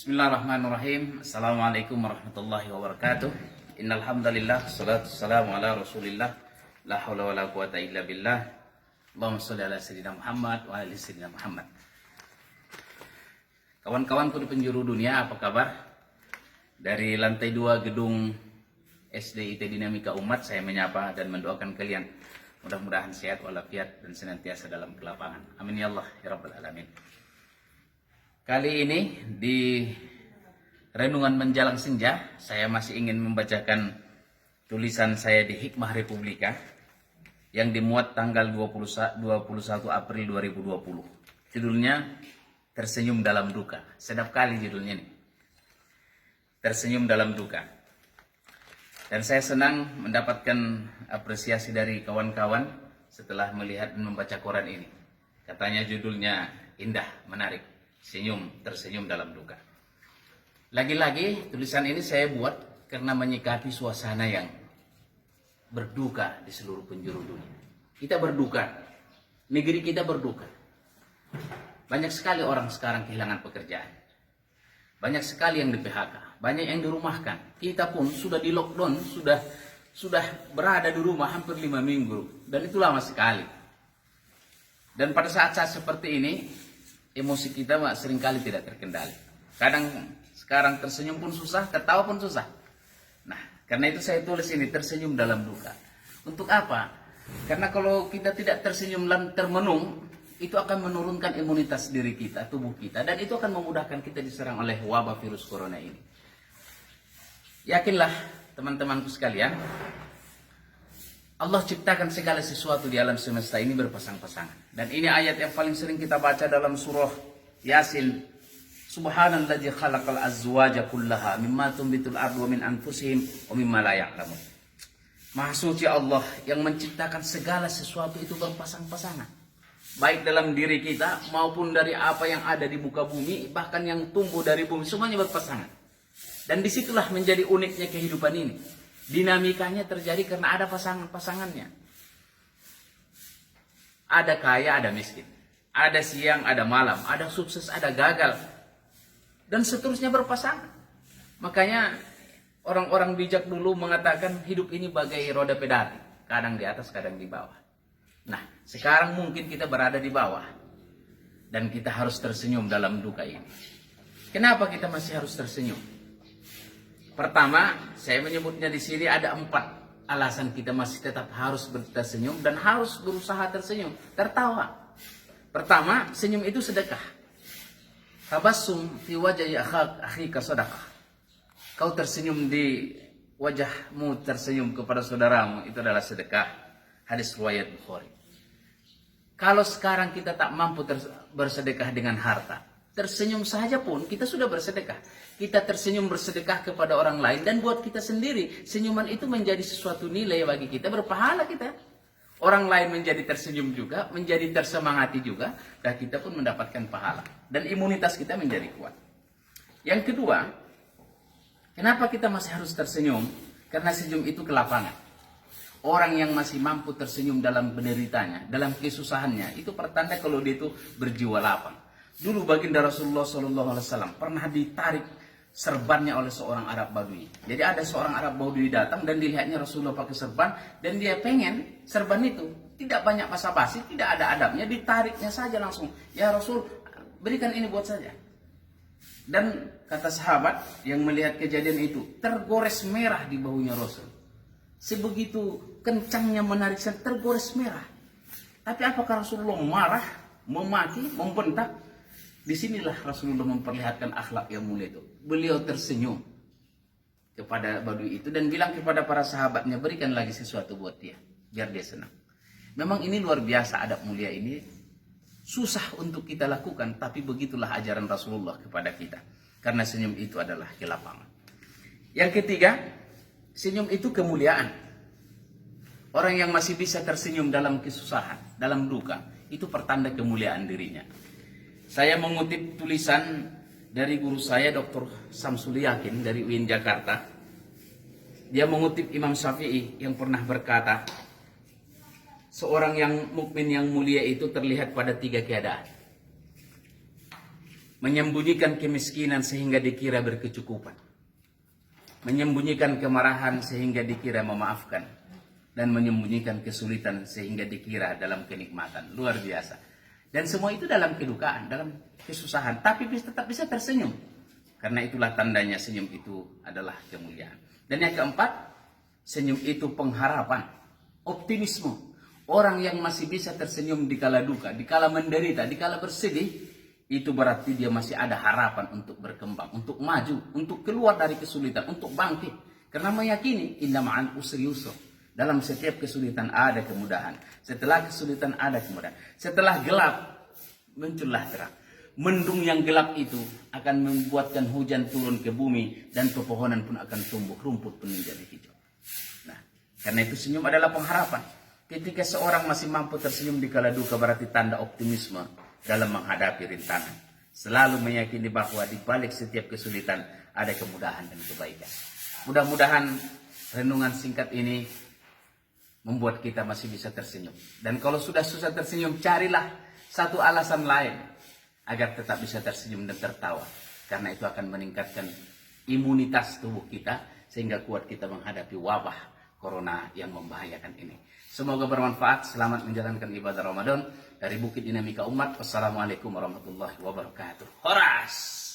Bismillahirrahmanirrahim. Assalamualaikum warahmatullahi wabarakatuh. Innal hamdalillah, salatu wassalamu ala Rasulillah. La haula wala quwata illa billah. Allahumma shalli ala sayyidina Muhammad wa ala sayyidina Muhammad. Kawan-kawanku di penjuru dunia, apa kabar? Dari lantai 2 gedung SDIT Dinamika Umat, saya menyapa dan mendoakan kalian mudah-mudahan sehat walafiat dan senantiasa dalam kelapangan. Amin ya Allah ya rabbal alamin. Kali ini di Renungan Menjelang Senja, saya masih ingin membacakan tulisan saya di Hikmah Republika yang dimuat tanggal 21 April 2020. Judulnya Tersenyum Dalam Duka. Sedap kali judulnya nih. Tersenyum dalam duka. Dan saya senang mendapatkan apresiasi dari kawan-kawan setelah melihat dan membaca koran ini. Katanya judulnya indah, menarik. Tersenyum dalam duka. Lagi-lagi tulisan ini saya buat karena menyikapi suasana yang berduka di seluruh penjuru dunia. Kita berduka, negeri kita berduka. Banyak sekali orang sekarang kehilangan pekerjaan. Banyak sekali yang di PHK, banyak yang dirumahkan. Kita pun sudah di lockdown, sudah berada di rumah hampir 5 minggu, dan itu lama sekali. Dan pada saat-saat seperti ini, emosi kita seringkali tidak terkendali. Kadang sekarang tersenyum pun susah, ketawa pun susah. Nah, karena itu saya tulis ini, tersenyum dalam duka. Untuk apa? Karena kalau kita tidak tersenyum dan termenung, itu akan menurunkan imunitas diri kita, tubuh kita. Dan itu akan memudahkan kita diserang oleh wabah virus corona ini. Yakinlah teman-temanku sekalian, Allah ciptakan segala sesuatu di alam semesta ini berpasang-pasangan. Dan ini ayat yang paling sering kita baca dalam surah Yasin. Subhanalladzi khalaqal azwaja kullaha mimma tumbitul ardu wa min anfusihim wa mimma la ya'lamun. Maha suci Allah yang menciptakan segala sesuatu itu berpasang-pasangan. Baik dalam diri kita maupun dari apa yang ada di muka bumi, bahkan yang tumbuh dari bumi, semuanya berpasangan. Dan disitulah menjadi uniknya kehidupan ini. Dinamikanya terjadi karena ada pasangan-pasangannya. Ada kaya, ada miskin. Ada siang, ada malam. Ada sukses, ada gagal. Dan seterusnya berpasangan. Makanya orang-orang bijak dulu mengatakan hidup ini bagai roda pedal. Kadang di atas, kadang di bawah. Nah, sekarang mungkin kita berada di bawah. Dan kita harus tersenyum dalam duka ini. Kenapa kita masih harus tersenyum? Pertama, saya menyebutnya di sini ada 4 alasan kita masih tetap harus tersenyum dan harus berusaha tersenyum, tertawa. Pertama, senyum itu sedekah. Tabassum fi wajhi akhika sadaqah. Kau tersenyum di wajahmu, tersenyum kepada saudaramu, itu adalah sedekah. Hadis riwayat Bukhari. Kalau sekarang kita tak mampu bersedekah dengan harta, tersenyum saja pun kita sudah bersedekah. Kita tersenyum bersedekah kepada orang lain dan buat kita sendiri. Senyuman itu menjadi sesuatu nilai bagi kita, berpahala kita. Orang lain menjadi tersenyum juga, menjadi tersemangati juga, dan kita pun mendapatkan pahala. Dan imunitas kita menjadi kuat. Yang kedua, kenapa kita masih harus tersenyum? Karena senyum itu kelapangan. Orang yang masih mampu tersenyum dalam penderitanya, dalam kesusahannya, itu pertanda kalau dia itu berjiwa lapang. Dulu baginda Rasulullah SAW pernah ditarik serbannya oleh seorang Arab Badui. Jadi ada seorang Arab Badui datang dan dilihatnya Rasulullah pakai serban dan dia pengen serban itu. Tidak banyak basa-basi, tidak ada adabnya, ditariknya saja langsung. Ya Rasul, berikan ini buat saja. Dan kata sahabat yang melihat kejadian itu, tergores merah di bahunya Rasul. Sebegitu kencangnya menarik, tergores merah. Tapi apakah Rasulullah marah, memaki, membentak? Disinilah Rasulullah memperlihatkan akhlak yang mulia itu. Beliau tersenyum kepada Badui itu dan bilang kepada para sahabatnya, berikan lagi sesuatu buat dia, biar dia senang. Memang ini luar biasa adab mulia ini. Susah untuk kita lakukan, tapi begitulah ajaran Rasulullah kepada kita. Karena senyum itu adalah kelapangan. Yang ketiga, senyum itu kemuliaan. Orang yang masih bisa tersenyum dalam kesusahan, dalam duka, itu pertanda kemuliaan dirinya. Saya mengutip tulisan dari guru saya Dr. Samsul Yakin dari UIN Jakarta. Dia mengutip Imam Syafi'i yang pernah berkata, seorang yang mukmin yang mulia itu terlihat pada 3 keadaan. menyembunyikan kemiskinan sehingga dikira berkecukupan, menyembunyikan kemarahan sehingga dikira memaafkan, dan menyembunyikan kesulitan sehingga dikira dalam kenikmatan. Luar biasa. Dan semua itu dalam kedukaan, dalam kesusahan, tapi tetap bisa tersenyum. Karena itulah tandanya senyum itu adalah kemuliaan. Dan yang keempat, senyum itu pengharapan, optimisme. Orang yang masih bisa tersenyum di kala duka, di kala menderita, di kala bersedih, itu berarti dia masih ada harapan untuk berkembang, untuk maju, untuk keluar dari kesulitan, untuk bangkit. Karena meyakini inna ma'al usri yusra. Dalam setiap kesulitan ada kemudahan. Setelah kesulitan ada kemudahan. Setelah gelap, muncullah terang. Mendung yang gelap itu akan membuatkan hujan turun ke bumi, dan pepohonan pun akan tumbuh, rumput pun menjadi hijau. Nah, karena itu senyum adalah pengharapan. Ketika seorang masih mampu tersenyum di kala duka, berarti tanda optimisme dalam menghadapi rintangan. Selalu meyakini bahwa di balik setiap kesulitan ada kemudahan dan kebaikan. Mudah-mudahan renungan singkat ini membuat kita masih bisa tersenyum. Dan kalau sudah susah tersenyum, carilah satu alasan lain agar tetap bisa tersenyum dan tertawa. Karena itu akan meningkatkan imunitas tubuh kita, sehingga kuat kita menghadapi wabah corona yang membahayakan ini. Semoga bermanfaat. Selamat menjalankan ibadah Ramadan dari Bukit Dinamika Umat. Wassalamualaikum warahmatullahi wabarakatuh. Horas.